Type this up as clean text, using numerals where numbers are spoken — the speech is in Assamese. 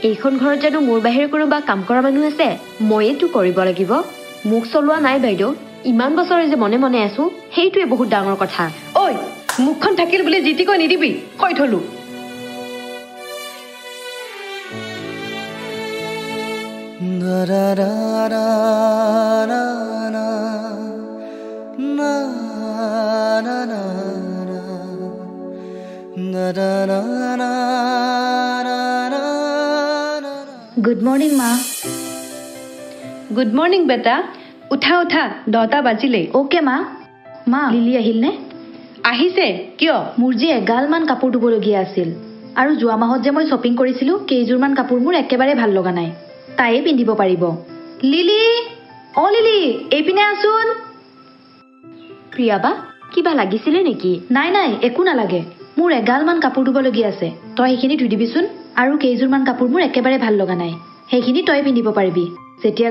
এইখন ঘৰত জানো মোৰ বাহিৰে কোনোবা কাম কৰা মানুহ আছে? ময়েতো কৰিব লাগিব। মোক চলোৱা নাই বাইদেউ। ইমান বছৰে যে মনে মনে আছো সেইটোৱে বহুত ডাঙৰ কথা। ঐ মুখখন থাকিল বুলি জিতি কৈ নিদিবি, কৈ থলো। গুড মৰ্ণিং মা। গুড মৰ্ণিং বেটা, উঠা উঠা, 10টা বাজিলেই। অ'কে মা। মা লিলি আহিলনে? আহিছে, কিয়? মোৰ যে এগালমান কাপোৰ ধুবলগীয়া আছিল, আৰু যোৱা মাহত যে মই শ্বপিং কৰিছিলোঁ কেইযোৰমান কাপোৰ মোৰ একেবাৰে ভাল লগা নাই। তাইয়ে পিন্ধিব পাৰিব। লিলি, অ' লিলি, এইপিনে আছোন। প্ৰিয়া বা কিবা লাগিছিলে নেকি? নাই নাই, একো নালাগে। মোৰ এগালমান কাপোৰ ধুবলগীয়া আছে, তই সেইখিনি ধুই দিবিচোন। আৰু কেইযোৰমান কাপোৰ মোৰ একেবাৰে ভাল লগা নাই, সেইখিনি তই পিন্ধিব পাৰিবি। যেতিয়া